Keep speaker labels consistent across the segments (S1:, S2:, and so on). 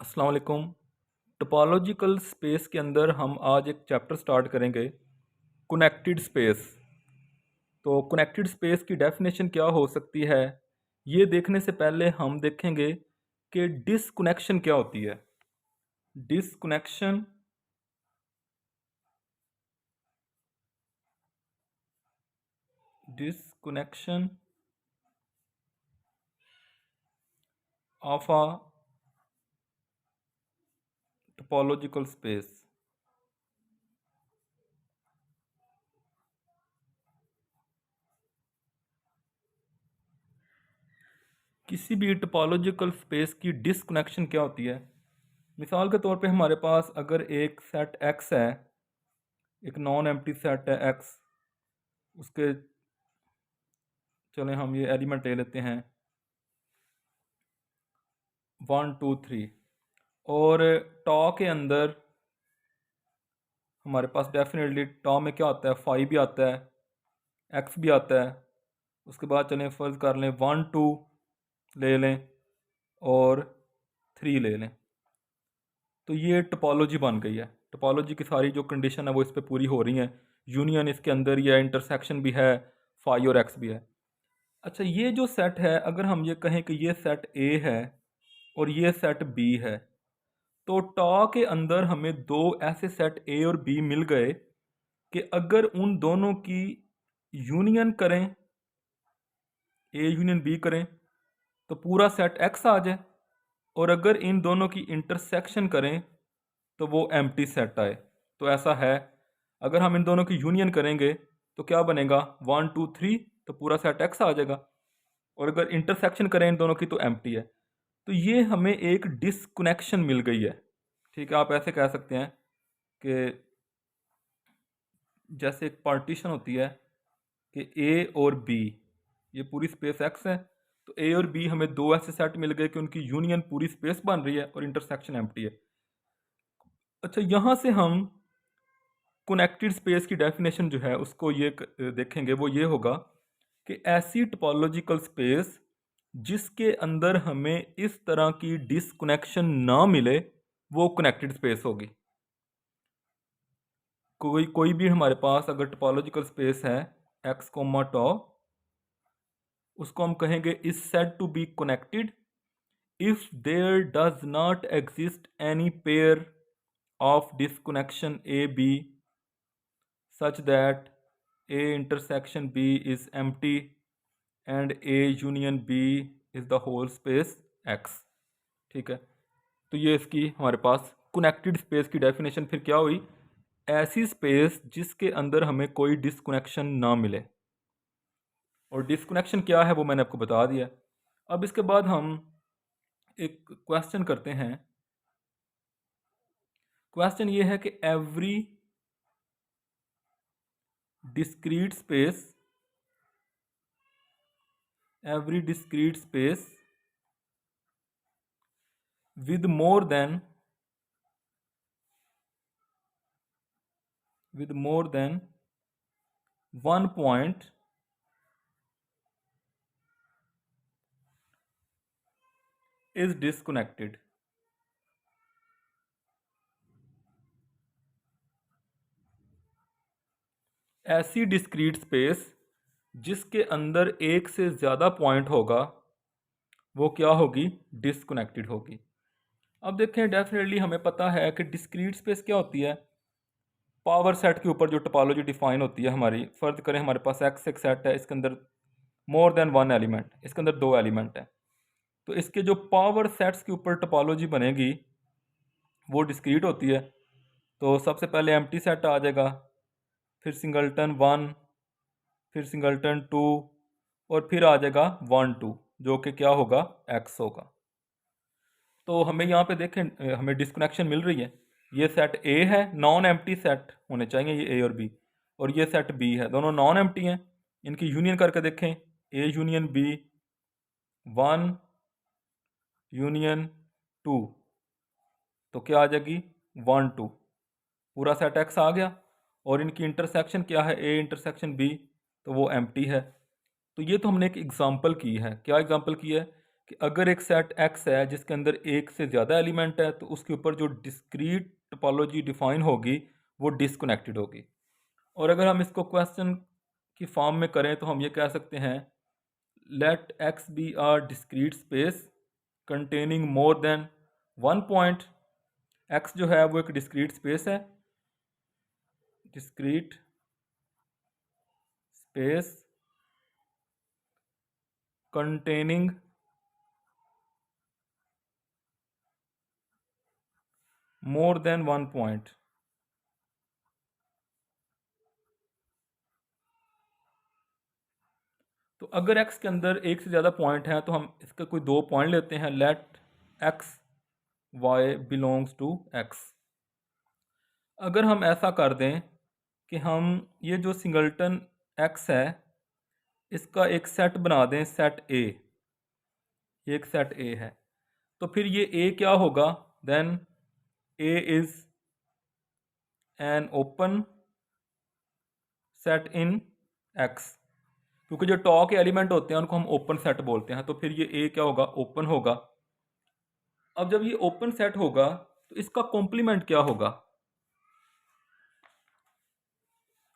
S1: अस्सलाम वालेकुम। Topological space के अंदर हम आज एक चैप्टर स्टार्ट करेंगे, कनेक्टेड स्पेस। तो कनेक्टेड स्पेस की डेफिनेशन क्या हो सकती है, ये देखने से पहले हम देखेंगे कि डिसकनेक्शन क्या होती है। Disconnection disconnection of a topological space. किसी भी टोपोलॉजिकल स्पेस की डिसकनेक्शन क्या होती है। मिसाल के तौर पे हमारे पास अगर एक सेट एक्स है, एक नॉन एम्प्टी सेट है एक्स, उसके चलें हम ये एलिमेंट ले लेते हैं 1 2 3, और टॉ के अंदर हमारे पास डेफिनेटली टॉ में क्या आता है, 5 भी आता है, एक्स भी आता है। उसके बाद चलें फ़र्ज़ कर लें 1 2 ले लें और 3 ले लें, तो ये टोपोलॉजी बन गई है। टोपोलॉजी की सारी जो कंडीशन है वो इस पर पूरी हो रही हैं। यूनियन इसके अंदर या इंटरसेक्शन भी है, 5 और एक्स भी है। अच्छा, ये जो सेट है, अगर हम ये कहें कि ये सेट ए है और ये सेट बी है, तो टॉ के अंदर हमें दो ऐसे सेट ए और बी मिल गए कि अगर उन दोनों की यूनियन करें, ए यूनियन बी करें, तो पूरा सेट एक्स आ जाए, और अगर इन दोनों की इंटरसेक्शन करें तो वो एम्प्टी सेट आए। तो ऐसा है, अगर हम इन दोनों की यूनियन करेंगे तो क्या बनेगा, 1 2 3, तो पूरा सेट एक्स आ जाएगा, और अगर इंटरसेक्शन करें इन दोनों की तो एम्प्टी है। तो ये हमें एक डिसकनेक्शन मिल गई है। ठीक है, आप ऐसे कह सकते हैं कि जैसे एक पार्टीशन होती है कि ए और बी, ये पूरी स्पेस एक्स है, तो ए और बी हमें दो ऐसे सेट मिल गए कि उनकी यूनियन पूरी स्पेस बन रही है और इंटरसेक्शन एम्प्टी है। अच्छा, यहाँ से हम कनेक्टेड स्पेस की डेफिनेशन जो है उसको ये देखेंगे, वो ये होगा कि ऐसी टोपोलॉजिकल स्पेस जिसके अंदर हमें इस तरह की डिसकनेक्शन ना मिले, वो कनेक्टेड स्पेस होगी। कोई कोई भी हमारे पास अगर टोपोलॉजिकल स्पेस है एक्स कोमा टॉ, उसको हम कहेंगे is said to be connected if there does not exist any pair of disconnection A B such that A intersection B is empty and A union B is the whole space X। ठीक है, तो ये इसकी हमारे पास connected space की definition फिर क्या हुई, ऐसी स्पेस जिसके अंदर हमें कोई डिसकनेक्शन ना मिले। और डिसकनेक्शन क्या है वो मैंने आपको बता दिया। अब इसके बाद हम एक क्वेश्चन करते हैं। क्वेश्चन ये है कि every discrete space with more than 1 point is disconnected। ऐसी डिस्क्रीट स्पेस जिसके अंदर एक से ज़्यादा पॉइंट होगा वो क्या होगी, डिसकनेक्टेड होगी। अब देखें, डेफिनेटली हमें पता है कि डिस्क्रीट स्पेस क्या होती है। पावर सेट के ऊपर जो टोपोलॉजी डिफाइन होती है हमारी, फ़र्ज करें हमारे पास एक्स एक सेट है, इसके अंदर मोर देन वन एलिमेंट, इसके अंदर दो एलिमेंट हैं, तो इसके जो पावर सेट्स के ऊपर टोपोलॉजी बनेगी वो डिस्क्रीट होती है। तो सबसे पहले एम्प्टी सेट आ जाएगा, फिर सिंगलटन 1, फिर सिंगलटन 2, और फिर आ जाएगा 1 2, जो कि क्या होगा, एक्स होगा। तो हमें यहाँ पे देखें हमें डिस्कनेक्शन मिल रही है। ये सेट ए है, नॉन एम्प्टी सेट होने चाहिए ये ए और बी, और ये सेट बी है, दोनों नॉन एम्प्टी हैं। इनकी यूनियन करके देखें, ए यूनियन बी, 1 यूनियन 2, तो क्या आ जाएगी, 1 2, पूरा सेट एक्स आ गया। और इनकी इंटरसेक्शन क्या है, ए इंटरसेक्शन बी, तो वो एम्प्टी है। तो ये तो हमने एक एग्जांपल की है। क्या एग्जांपल की है कि अगर एक सेट एक्स है जिसके अंदर एक से ज़्यादा एलिमेंट है तो उसके ऊपर जो डिस्क्रीट टोपोलॉजी डिफाइन होगी वो डिसकनेक्टेड होगी। और अगर हम इसको क्वेश्चन की फॉर्म में करें तो हम ये कह सकते हैं, let X be a discrete space containing more than one point. X जो है वो एक डिस्क्रीट स्पेस है, discrete space containing more than one point. तो अगर x के अंदर एक से ज़्यादा पॉइंट हैं तो हम इसके कोई दो पॉइंट लेते हैं, let x y belongs to x। अगर हम ऐसा कर दें कि हम ये जो सिंगल्टन x है इसका एक सेट बना दें, सेट A, एक सेट A है, तो फिर ये A क्या होगा, then A is an open set in x, क्योंकि जो टॉ के एलिमेंट होते हैं उनको हम ओपन सेट बोलते हैं, तो फिर ये A क्या होगा, ओपन होगा। अब जब ये ओपन सेट होगा तो इसका कॉम्प्लीमेंट क्या होगा,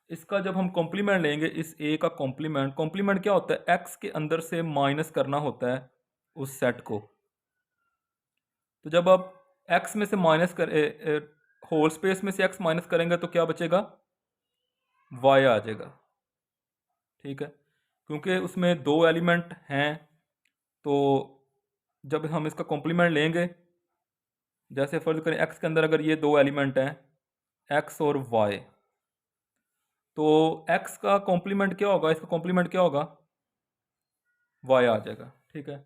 S1: इसका जब हम कॉम्प्लीमेंट लेंगे इस ए का कॉम्प्लीमेंट, कॉम्प्लीमेंट क्या होता है, एक्स के अंदर से माइनस करना होता है उस सेट को। तो जब आप एक्स में से माइनस कर होल स्पेस में से एक्स माइनस करेंगे तो क्या बचेगा, वाई आ जाएगा। ठीक है, क्योंकि उसमें दो एलिमेंट हैं, तो जब हम इसका कॉम्प्लीमेंट लेंगे, जैसे फर्ज करें एक्स के अंदर अगर ये दो एलिमेंट हैं एक्स और वाई, तो x का कॉम्प्लीमेंट क्या होगा, इसका कॉम्प्लीमेंट क्या होगा, y आ जाएगा। ठीक है,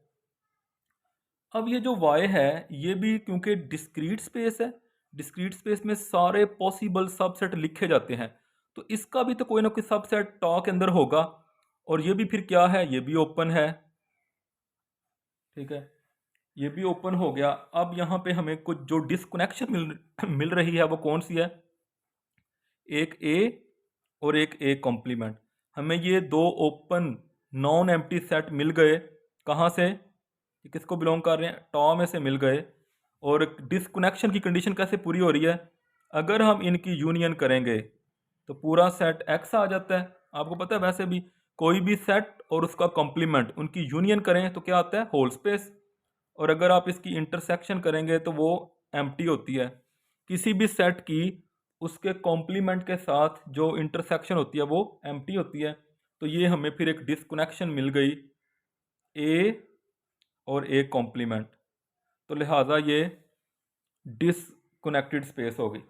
S1: अब ये जो y है ये भी क्योंकि डिस्क्रीट स्पेस है, डिस्क्रीट स्पेस में सारे पॉसिबल सबसेट लिखे जाते हैं, तो इसका भी तो कोई ना कोई सबसेट टॉ के अंदर होगा, और ये भी फिर क्या है, ये भी ओपन है। ठीक है, ये भी ओपन हो गया। अब यहाँ पे हमें कुछ जो डिसकनेक्शन मिल रही है वो कौन सी है, एक A और एक A कॉम्प्लीमेंट। हमें ये दो ओपन नॉन एम्प्टी सेट मिल गए, कहाँ से, ये किसको बिलोंग कर रहे हैं, टॉ में से मिल गए। और डिसकनेक्शन की कंडीशन कैसे पूरी हो रही है, अगर हम इनकी यूनियन करेंगे तो पूरा सेट एक्स आ जाता है। आपको पता है वैसे भी कोई भी सेट और उसका कॉम्प्लीमेंट उनकी यूनियन करें तो क्या आता है, होल स्पेस। और अगर आप इसकी इंटरसेक्शन करेंगे तो वो एम्प्टी होती है। किसी भी सेट की उसके कॉम्प्लीमेंट के साथ जो इंटरसेक्शन होती है वो एम्प्टी होती है। तो ये हमें फिर एक डिसकनेक्शन मिल गई, ए और ए कॉम्प्लीमेंट, तो लिहाजा ये डिसकनेक्टेड स्पेस होगी।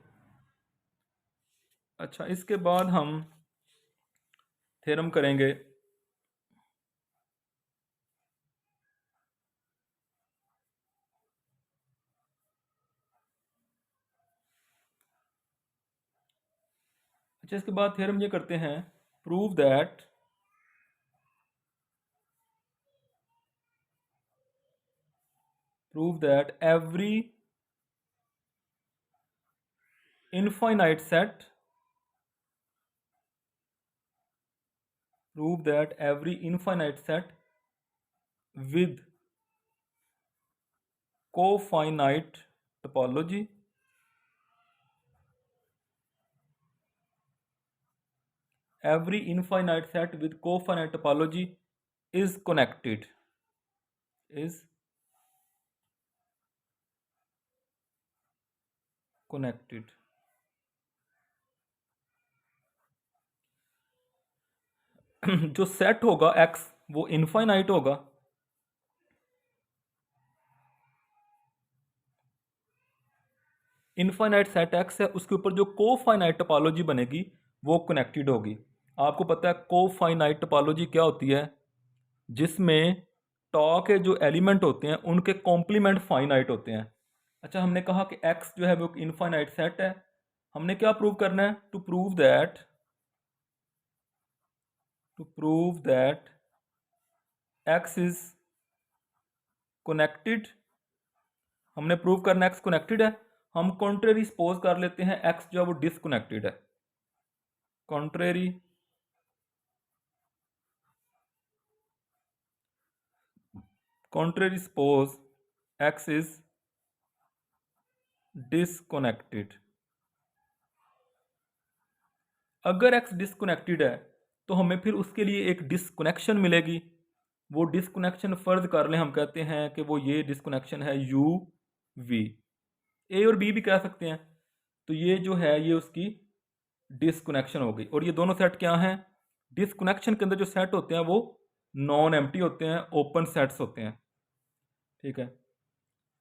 S1: अच्छा, इसके बाद हम थ्योरम करेंगे। अच्छा, इसके बाद थ्योरम ये करते हैं, prove that every infinite set, prove that every infinite set with cofinite topology is connected, is connected। जो सेट होगा x वो इनफाइनाइट होगा, इनफाइनाइट सेट x है, उसके ऊपर जो कोफाइनाइट टोपोलॉजी बनेगी वो कनेक्टेड होगी। आपको पता है कोफाइनाइट टोपोलॉजी क्या होती है, जिसमें टॉ के जो एलिमेंट होते हैं उनके कॉम्प्लीमेंट फाइनाइट होते हैं। अच्छा, हमने कहा कि x जो है वो इनफाइनाइट सेट है, हमने क्या प्रूव करना है, to prove that x is connected. हमने प्रूव करना x कनेक्टेड है, हम कॉन्ट्रेरी सपोज कर लेते हैं x जो है वो डिसकनेक्टेड है। Contrary contrary suppose x is disconnected। अगर x डिसकनेक्टेड है तो हमें फिर उसके लिए एक डिसकनेक्शन मिलेगी। वो डिसकनेक्शन फर्ज कर लें, हम कहते हैं कि वो ये डिसकनेक्शन है यू वी, ए और बी भी कह सकते हैं। तो ये जो है ये उसकी डिसकनेक्शन हो गई। और ये दोनों सेट क्या हैं? डिसकनेक्शन के अंदर जो सेट होते हैं वो नॉन एम्प्टी होते हैं, ओपन सेट्स होते हैं। ठीक है,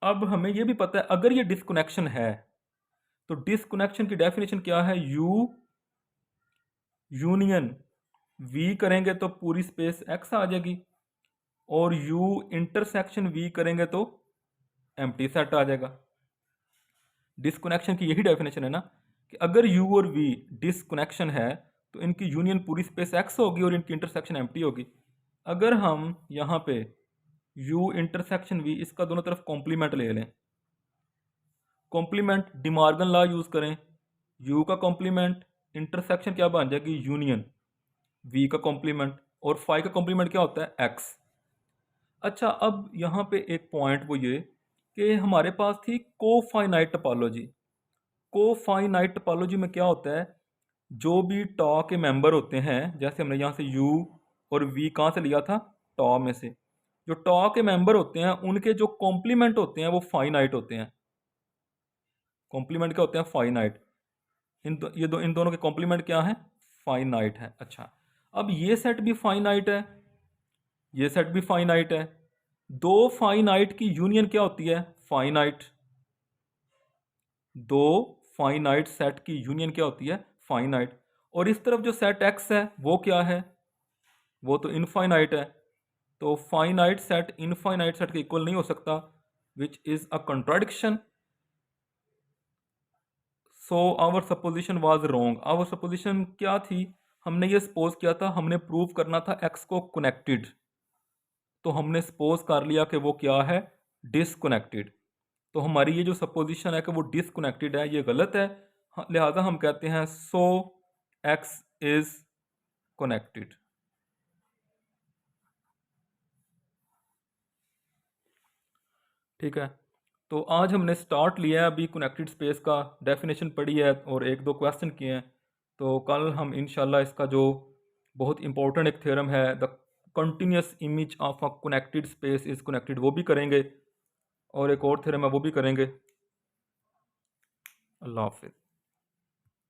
S1: अब हमें ये भी पता है अगर ये डिसकनेक्शन है तो डिसकनेक्शन की डेफिनेशन क्या है? यू यूनियन वी करेंगे तो पूरी स्पेस एक्स आ जाएगी, और यू इंटरसेक्शन वी करेंगे तो एम्प्टी सेट आ जाएगा। डिसकनेक्शन की यही डेफिनेशन है ना कि अगर यू और वी डिसकनेक्शन है तो इनकी यूनियन पूरी स्पेस एक्स होगी और इनकी इंटरसेक्शन एम्प्टी होगी। अगर हम यहाँ पे यू इंटरसेक्शन वी इसका दोनों तरफ कॉम्प्लीमेंट ले लें, कॉम्प्लीमेंट डिमॉर्गन लॉ यूज़ करें, यू का कॉम्प्लीमेंट इंटरसेक्शन क्या बन जाएगी? यूनियन वी का कॉम्प्लीमेंट, और फाई का कॉम्प्लीमेंट क्या होता है? एक्स। अच्छा, अब यहाँ पे एक पॉइंट वो ये कि हमारे पास थी कोफाइनाइट टोपोलॉजी। कोफाइनाइट टोपोलॉजी में क्या होता है? जो भी टॉ के मेंबर होते हैं, जैसे हमने यहाँ से यू और वी कहाँ से लिया था? टॉ में से। जो टॉ के मेंबर होते हैं उनके जो कॉम्प्लीमेंट होते हैं वो फाइनाइट होते हैं। कॉम्प्लीमेंट क्या होते हैं? फाइनाइट। इन दोनों के कॉम्प्लीमेंट क्या है? फाइनाइट है। अच्छा, अब ये सेट भी फाइनाइट है, ये सेट भी फाइनाइट है। दो फाइनाइट की यूनियन क्या होती है? फाइनाइट। दो फाइनाइट सेट की यूनियन क्या होती है? फाइनाइट। और इस तरफ जो सेट एक्स है वो क्या है? वो तो इनफाइनाइट है। तो फाइनाइट सेट इनफाइनाइट सेट के इक्वल नहीं हो सकता, which is a contradiction. So our supposition was wrong. Our supposition क्या थी? हमने ये सपोज किया था, हमने प्रूव करना था एक्स को कनेक्टेड, तो हमने सपोज कर लिया कि वो क्या है? डिसकनेक्टेड। तो हमारी ये जो सपोजिशन है कि वो डिसकनेक्टेड है, ये गलत है। लिहाजा हम कहते हैं सो एक्स इज कनेक्टेड। ठीक है, तो आज हमने स्टार्ट लिया है अभी कनेक्टेड स्पेस का, डेफिनेशन पढ़ी है और एक दो क्वेश्चन किए हैं। तो कल हम इंशाल्लाह इसका जो बहुत इंपॉर्टेंट एक थ्योरम है, the continuous image of a connected space is connected, वो भी करेंगे, और एक और थ्योरम है वो भी करेंगे। अल्लाह हाफिज़।